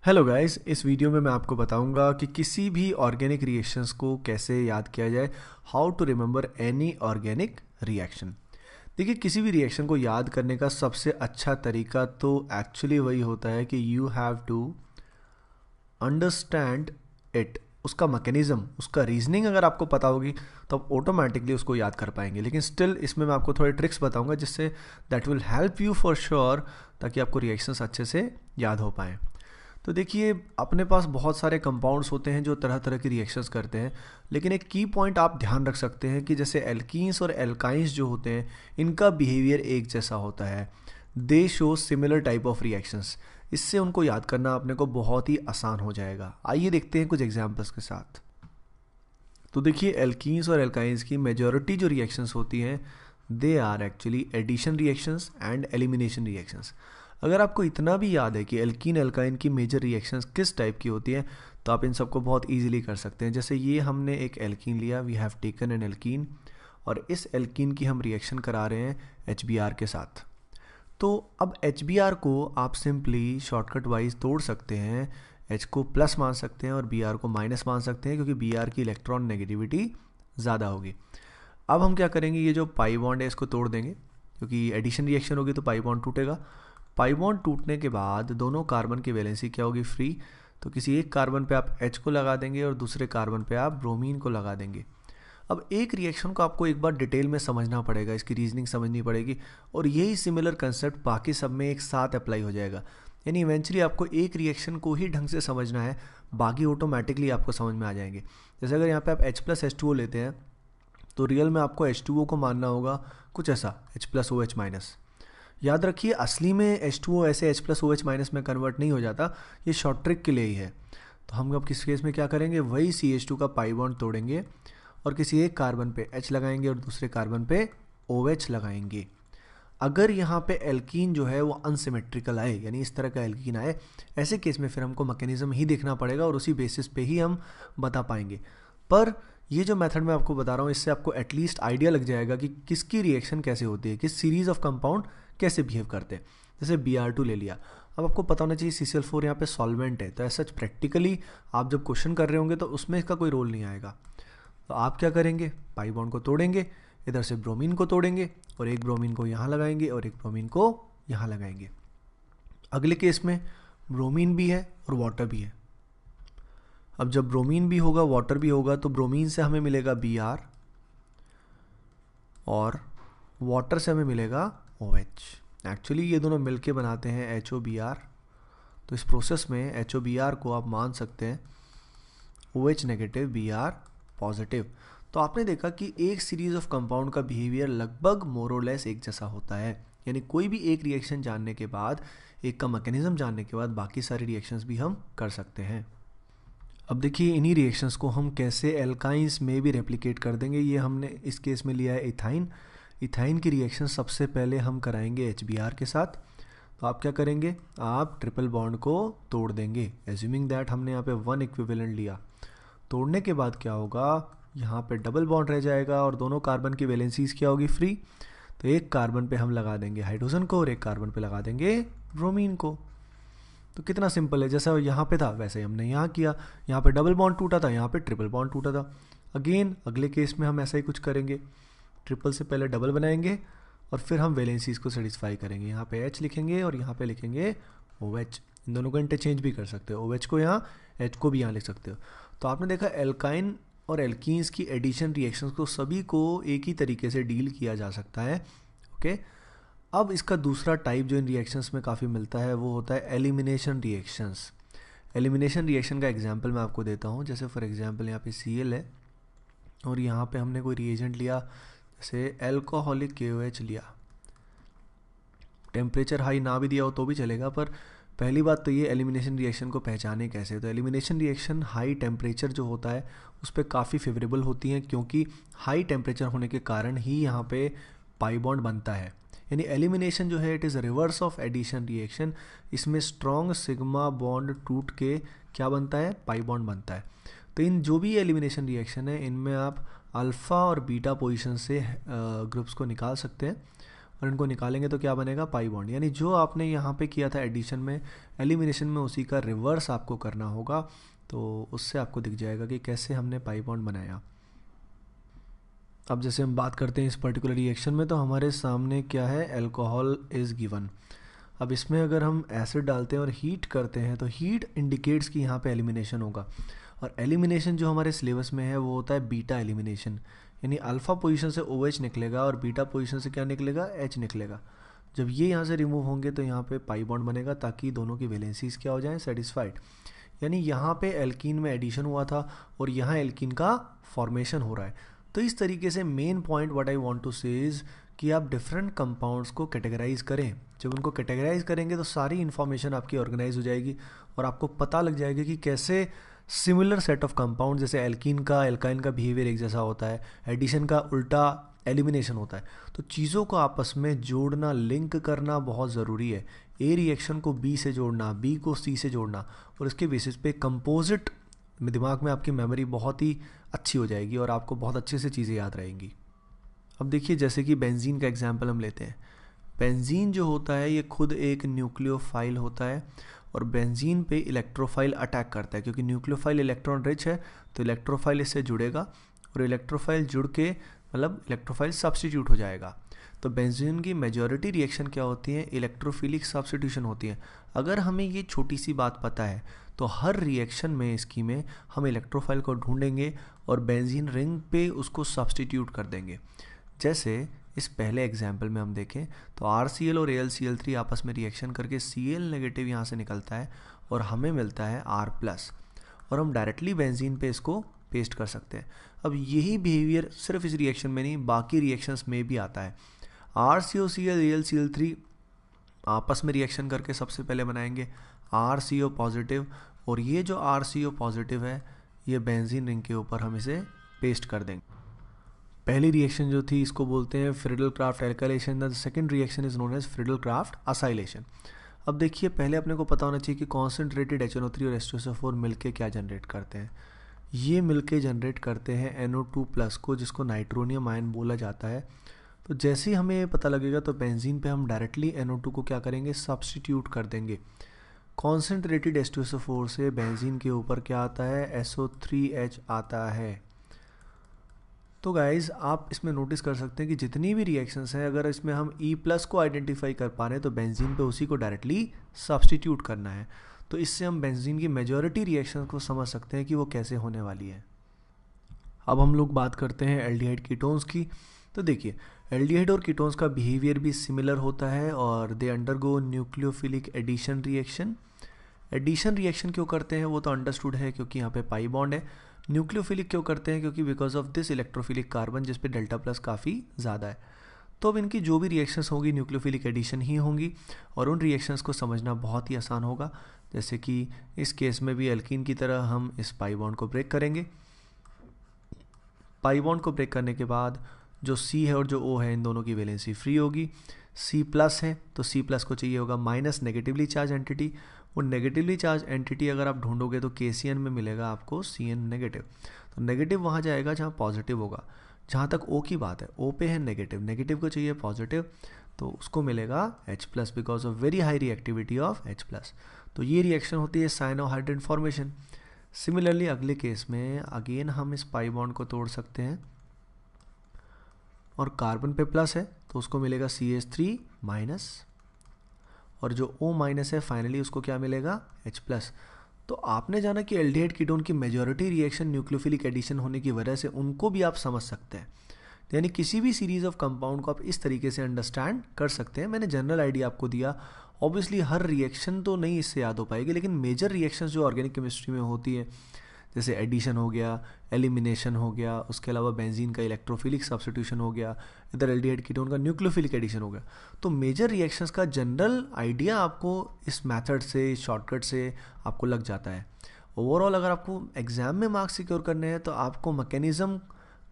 Hello guys, इस video में मैं आपको बताऊंगा कि किसी भी ऑर्गेनिक रिएक्शंस को कैसे याद किया जाए। How to remember any organic reaction. देखिए, किसी भी रिएक्शन को याद करने का सबसे अच्छा तरीका तो एक्चुअली वही होता है कि you have to understand it. उसका मैकेनिज्म, उसका रीजनिंग अगर आपको पता होगी तो आप ऑटोमेटिकली उसको याद कर पाएंगे। लेकिन स्टिल इसमें मैं आपको थोड़े ट्रिक्स बताऊंगा जिससे that will help you for sure, ताकि आपको रिएक्शंस अच्छे से याद हो पाएँ। तो देखिए, अपने पास बहुत सारे कंपाउंड्स होते हैं जो तरह तरह की रिएक्शंस करते हैं। लेकिन एक की पॉइंट आप ध्यान रख सकते हैं कि जैसे एल्कीन्स और एल्काइंस जो होते हैं, इनका बिहेवियर एक जैसा होता है। दे show similar type of reactions. इससे उनको याद करना अपने को बहुत ही आसान हो जाएगा। आइए देखते हैं कुछ एग्जांपल्स के साथ। तो देखिए, एल्कीन्स और एल्काइंस की मेजॉरिटी जो रिएक्शंस होती हैं, they are actually addition reactions and elimination reactions. अगर आपको इतना भी याद है कि एल्कीन एल्काइन की मेजर रिएक्शंस किस टाइप की होती हैं, तो आप इन सबको बहुत इजीली कर सकते हैं। जैसे ये हमने एक एल्कीन लिया, we have taken an alkene, और इस एल्कीन की हम रिएक्शन करा रहे हैं HBr के साथ। तो अब HBr को आप सिंपली शॉर्टकट वाइज तोड़ सकते हैं। H को प्लस मान सकते हैं और Br को माइनस मान सकते हैं, क्योंकि Br की इलेक्ट्रॉन नेगेटिविटी ज़्यादा होगी। अब हम क्या करेंगे, ये जो पाई बॉन्ड है इसको तोड़ देंगे, क्योंकि एडिशन रिएक्शन होगी तो पाई बॉन्ड टूटेगा। पाई बॉन्ड टूटने के बाद दोनों कार्बन की वैलेंसी क्या होगी, फ्री। तो किसी एक कार्बन पे आप H को लगा देंगे और दूसरे कार्बन पे आप ब्रोमीन को लगा देंगे। अब एक रिएक्शन को आपको एक बार डिटेल में समझना पड़ेगा, इसकी रीजनिंग समझनी पड़ेगी, और यही सिमिलर कंसेप्ट बाकी सब में एक साथ अप्लाई हो जाएगा। यानी इवेंचुअली आपको एक रिएक्शन को ही ढंग से समझना है, बाकी ऑटोमेटिकली आपको समझ में आ जाएंगे। जैसे अगर यहाँ पे आप H+H2O लेते हैं, तो रियल में आपको H2O को मानना होगा कुछ ऐसा, H+OH-। याद रखिए, असली में H2O ऐसे H+OH- में कन्वर्ट नहीं हो जाता, ये शॉर्ट ट्रिक के लिए ही है। तो हम अब किस केस में क्या करेंगे, वही CH2 का पाई बॉन्ड तोड़ेंगे और किसी एक कार्बन पे H लगाएंगे और दूसरे कार्बन पे OH लगाएंगे। अगर यहाँ पे एल्कीन जो है वो अनसिमेट्रिकल आए, यानी इस तरह का एल्कीन आए, ऐसे केस में फिर हमको मैकेनिज्म ही देखना पड़ेगा और उसी बेसिस पे ही हम बता पाएंगे। पर ये जो मेथड मैं आपको बता रहा हूँ, इससे आपको एटलीस्ट आइडिया लग जाएगा कि किसकी रिएक्शन कैसे होती है, किस सीरीज़ ऑफ कंपाउंड कैसे बिहेव करते हैं। जैसे Br2 ले लिया, अब आपको पता होना चाहिए CCl4 यहाँ पे सॉल्वेंट है, तो ऐसा प्रैक्टिकली आप जब क्वेश्चन कर रहे होंगे तो उसमें इसका कोई रोल नहीं आएगा। तो आप क्या करेंगे, पाई बॉन्ड को तोड़ेंगे, इधर से ब्रोमीन को तोड़ेंगे और एक ब्रोमीन को यहाँ लगाएंगे और एक ब्रोमीन को यहाँ लगाएंगे। अगले केस में ब्रोमीन भी है और वाटर भी है। अब जब ब्रोमीन भी होगा वाटर भी होगा, तो ब्रोमीन से हमें मिलेगा Br और वाटर से हमें मिलेगा OH। एक्चुअली ये दोनों मिलके बनाते हैं HOBr। तो इस प्रोसेस में HOBr को आप मान सकते हैं OH नेगेटिव, Br पॉजिटिव। तो आपने देखा कि एक सीरीज ऑफ कंपाउंड का बिहेवियर लगभग मोर और लेस एक जैसा होता है। यानी कोई भी एक रिएक्शन जानने के बाद, एक का मैकेनिज्म जानने के बाद, बाकी सारे रिएक्शंस भी हम कर सकते हैं। अब देखिए, इन्हीं रिएक्शंस को हम कैसे एल्काइंस में भी रेप्लिकेट कर देंगे। ये हमने इस केस में लिया है इथाइन। इथाइन की रिएक्शन सबसे पहले हम कराएंगे HBr के साथ। तो आप क्या करेंगे, आप ट्रिपल बॉन्ड को तोड़ देंगे, एज्यूमिंग दैट हमने यहाँ पे 1 इक्विवेलेंट लिया। तोड़ने के बाद क्या होगा, यहाँ पे डबल बॉन्ड रह जाएगा और दोनों कार्बन की वैलेंसीज क्या होगी, फ्री। तो एक कार्बन पे हम लगा देंगे हाइड्रोजन को और एक कार्बन पे लगा देंगे ब्रोमीन को। तो कितना सिंपल है, जैसा यहाँ पे था वैसे ही हमने यहाँ किया। यहाँ पे डबल बॉन्ड टूटा था, यहाँ पे ट्रिपल बॉन्ड टूटा था। अगेन अगले केस में हम ऐसा ही कुछ करेंगे, ट्रिपल से पहले डबल बनाएंगे और फिर हम वैलेंसीज को सेटिस्फाई करेंगे। यहाँ पे H लिखेंगे और यहाँ पे लिखेंगे OH। इन दोनों को इंटरचेंज भी कर सकते हो, OH को यहाँ, H को भी यहाँ लिख सकते हो। तो आपने देखा एल्काइन और एल्कीन्स की एडिशन रिएक्शंस को सभी को एक ही तरीके से डील किया जा सकता है। ओके, अब इसका दूसरा टाइप जो इन रिएक्शंस में काफ़ी मिलता है वो होता है एलिमिनेशन रिएक्शंस। एलिमिनेशन रिएक्शन का एग्जांपल मैं आपको देता हूँ। जैसे फॉर एग्जांपल यहाँ पे Cl है और यहाँ पे हमने कोई रिएजेंट लिया, जैसे एल्कोहलिक KOH लिया। टेम्परेचर हाई ना भी दिया हो तो भी चलेगा, पर पहली बात तो ये एलिमिनेशन रिएक्शन को पहचाने कैसे। तो एलिमिनेशन रिएक्शन हाई टेम्परेचर जो होता है उस पर काफ़ी फेवरेबल होती हैं, क्योंकि हाई टेम्परेचर होने के कारण ही यहाँ पे पाई बॉन्ड बनता है। यानी एलिमिनेशन जो है it is reverse of addition reaction. इसमें स्ट्रॉन्ग सिग्मा बॉन्ड टूट के क्या बनता है, पाई बॉन्ड बनता है। तो इन जो भी एलिमिनेशन रिएक्शन है, इनमें आप अल्फ़ा और बीटा पोजीशन से ग्रुप्स को निकाल सकते हैं और इनको निकालेंगे तो क्या बनेगा, पाई बॉन्ड। यानी जो आपने यहाँ पे किया था एडिशन में, एलिमिनेशन में उसी का रिवर्स आपको करना होगा। तो उससे आपको दिख जाएगा कि कैसे हमने पाई बॉन्ड बनाया। अब जैसे हम बात करते हैं इस पर्टिकुलर रिएक्शन में, तो हमारे सामने क्या है, अल्कोहल इज़ गिवन। अब इसमें अगर हम एसिड डालते हैं और हीट करते हैं तो हीट इंडिकेट्स कि यहाँ पे एलिमिनेशन होगा। और एलिमिनेशन जो हमारे सिलेबस में है वो होता है बीटा एलिमिनेशन, यानी अल्फ़ा पोजीशन से OH निकलेगा और बीटा पोजीशन से क्या निकलेगा, H निकलेगा। जब ये यहाँ से रिमूव होंगे तो यहाँ पे पाई बॉन्ड बनेगा ताकि दोनों की वैलेंसीज क्या हो जाएं, सेटिस्फाइड। यानी यहाँ पे एल्कीन में एडिशन हुआ था और यहाँ एल्कीन का फॉर्मेशन हो रहा है। तो इस तरीके से main point what I want to say is कि आप डिफरेंट कंपाउंड्स को कैटेगराइज करें। जब उनको कैटेगराइज करेंगे तो सारी इन्फॉर्मेशन आपकी ऑर्गेनाइज हो जाएगी और आपको पता लग जाएगा कि कैसे सिमिलर सेट ऑफ कंपाउंड, जैसे एल्कीन का एल्काइन का बिहेवियर एक जैसा होता है, एडिशन का उल्टा एलिमिनेशन होता है। तो चीज़ों को आपस में जोड़ना, लिंक करना बहुत ज़रूरी है। ए रिएक्शन को बी से जोड़ना, बी को सी से जोड़ना, और इसके बेसिस पे कंपोजिट में दिमाग में आपकी मेमोरी बहुत ही अच्छी हो जाएगी और आपको बहुत अच्छे से चीज़ें याद रहेंगी। अब देखिए जैसे कि बेंजीन का एग्जांपल हम लेते हैं। बेंजीन जो होता है ये खुद एक न्यूक्लियोफाइल होता है और बेंजीन पे इलेक्ट्रोफाइल अटैक करता है, क्योंकि न्यूक्लियोफाइल इलेक्ट्रॉन रिच है तो इलेक्ट्रोफाइल इससे जुड़ेगा और इलेक्ट्रोफाइल जुड़ के मतलब इलेक्ट्रोफाइल सब्स्टिट्यूट हो जाएगा। तो बेंजीन की मेजॉरिटी रिएक्शन क्या होती है, इलेक्ट्रोफिलिक सब्स्टिट्यूशन होती है। अगर हमें ये छोटी सी बात पता है तो हर रिएक्शन में इसकी में हम इलेक्ट्रोफाइल को ढूंढेंगे और बेंजीन रिंग पे उसको सब्स्टिट्यूट कर देंगे। जैसे इस पहले एग्जाम्पल में हम देखें तो RCl और AlCl3 आपस में रिएक्शन करके Cl नेगेटिव यहाँ से निकलता है और हमें मिलता है R+, और हम डायरेक्टली बेंजीन पे इसको पेस्ट कर सकते हैं। अब यही बिहेवियर सिर्फ इस रिएक्शन में नहीं बाकी रिएक्शंस में भी आता है। RCOCl AlCl3 आपस में रिएक्शन करके सबसे पहले बनाएंगे RCO पॉजिटिव, और ये जो RCO पॉजिटिव है ये बेंजीन रिंग के ऊपर हम इसे पेस्ट कर देंगे। पहली रिएक्शन जो थी इसको बोलते हैं Friedel Crafts alkylation, the second reaction is known as Friedel Crafts acylation. अब देखिए पहले अपने को पता होना चाहिए कि कॉन्सेंट्रेटेड HNO3 और H2SO4 मिलके क्या जनरेट करते हैं। ये मिलके जनरेट करते हैं NO2+ को, जिसको नाइट्रोनियम आयन बोला जाता है। तो जैसे ही हमें ये पता लगेगा तो बेंजीन पे हम डायरेक्टली NO2 को क्या करेंगे, सब्स्टिट्यूट कर देंगे। कॉन्सेंट्रेटेड H2SO4 से बेंजीन के ऊपर क्या आता है, SO3H आता है। तो गाइज़ आप इसमें नोटिस कर सकते हैं कि जितनी भी रिएक्शंस हैं अगर इसमें हम E+ को आइडेंटिफाई कर पा रहे हैं तो बेंजीन पे उसी को डायरेक्टली सब्स्टिट्यूट करना है। तो इससे हम बेंजीन की मेजॉरिटी रिएक्शंस को समझ सकते हैं कि वो कैसे होने वाली है। अब हम लोग बात करते हैं एल्डिहाइड कीटोन्स की। तो देखिए एल्डिहाइड और कीटोन्स का बिहेवियर भी सिमिलर होता है और they undergo nucleophilic addition reaction. Addition reaction क्यों करते हैं वो तो अंडरस्टूड है क्योंकि यहाँ पे पाई बॉन्ड है। न्यूक्लियोफिलिक क्यों करते हैं, क्योंकि because of this electrophilic carbon जिस पे डेल्टा+ काफ़ी ज़्यादा है। तो अब इनकी जो भी रिएक्शंस होंगी न्यूक्लियोफिलिक एडिशन ही होंगी और उन रिएक्शंस को समझना बहुत ही आसान होगा। जैसे कि इस केस में भी एल्कीन की तरह हम इस पाई बॉन्ड को ब्रेक करेंगे। पाई बॉन्ड को ब्रेक करने के बाद जो C है और जो O है इन दोनों की वैलेंसी फ्री होगी। C+ है तो C+ को चाहिए होगा माइनस नेगेटिवली चार्ज एंटिटी। वो नेगेटिवली चार्ज एंटिटी अगर आप ढूंढोगे तो KCN में मिलेगा आपको CN नेगेटिव। तो नेगेटिव वहाँ जाएगा जहाँ पॉजिटिव होगा। जहाँ तक O की बात है, O पे है नेगेटिव, नेगेटिव को चाहिए पॉजिटिव, तो उसको मिलेगा H+ because of very high reactivity of H+। तो ये रिएक्शन होती है साइनोहाइड्रेट फॉर्मेशन। सिमिलरली अगले केस में अगेन हम इस पाई बॉन्ड को तोड़ सकते हैं और कार्बन पे प्लस है तो उसको मिलेगा CH3- और जो O- है फाइनली उसको क्या मिलेगा, H+। तो आपने जाना कि एल्डिहाइड कीटोन की मेजॉरिटी रिएक्शन न्यूक्लियोफिलिक एडिशन होने की वजह से उनको भी आप समझ सकते हैं। यानी किसी भी सीरीज़ ऑफ कंपाउंड को आप इस तरीके से अंडरस्टैंड कर सकते हैं। मैंने जनरल आइडिया आपको दिया। ऑब्वियसली हर रिएक्शन तो नहीं इससे याद हो पाएगी, लेकिन मेजर रिएक्शंस जो ऑर्गेनिक केमिस्ट्री में होती है जैसे एडिशन हो गया, एलिमिनेशन हो गया, उसके अलावा बेंजीन का इलेक्ट्रोफिलिक सब्स्टिट्यूशन हो गया, इधर एल्डिहाइड कीटोन का न्यूक्लियोफिलिक एडिशन हो गया। तो मेजर रिएक्शंस का जनरल आइडिया आपको इस मेथड से, शॉर्टकट से आपको लग जाता है। ओवरऑल अगर आपको एग्जाम में मार्क्स सिक्योर करने हैं तो आपको मैकेनिज्म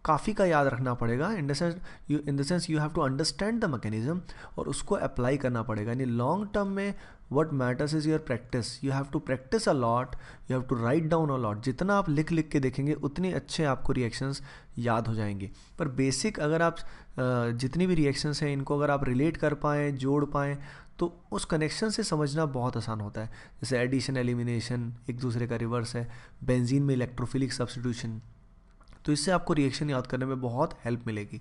काफ़ी का याद रखना पड़ेगा। In the sense you have to understand the mechanism और उसको अप्लाई करना पड़ेगा। यानी लॉन्ग टर्म में what matters is your practice. You have to practice a lot, you have to write down a lot. जितना आप लिख लिख के देखेंगे उतनी अच्छे आपको रिएक्शंस याद हो जाएंगे. पर बेसिक अगर आप जितनी भी रिएक्शंस हैं इनको अगर आप रिलेट कर पाएँ, जोड़ पाएँ, तो उस कनेक्शन से समझना बहुत आसान होता है. जैसे एडिशन, एलिमिनेशन एक दूसरे का रिवर्स है, बेंजीन में इलेक्ट्रोफिलिक सब्स्टिट्यूशन, तो इससे आपको रिएक्शन याद करने में बहुत हेल्प मिलेगी.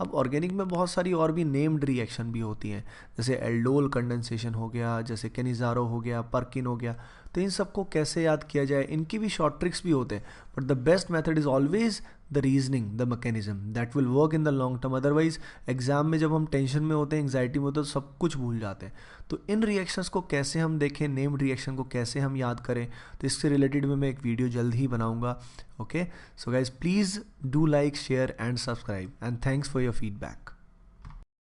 अब ऑर्गेनिक में बहुत सारी और भी नेम्ड रिएक्शन भी होती हैं, जैसे एल्डोल कंडेंसेशन हो गया, जैसे कैनिज़ारो हो गया, पर्किन हो गया. तो इन सबको कैसे याद किया जाए, इनकी भी शॉर्ट ट्रिक्स भी होते हैं. But the best method is always the reasoning, the mechanism that will work in the long term. Otherwise exam में जब हम टेंशन में होते हैं, एंग्जाइटी में होते हैं, तो सब कुछ भूल जाते हैं. तो इन रिएक्शंस को कैसे हम देखें, नेम्ड रिएक्शन को कैसे हम याद करें, तो इससे रिलेटेड में मैं एक वीडियो जल्द ही बनाऊंगा. Okay, so guys please do like, share and subscribe, and thanks for your feedback.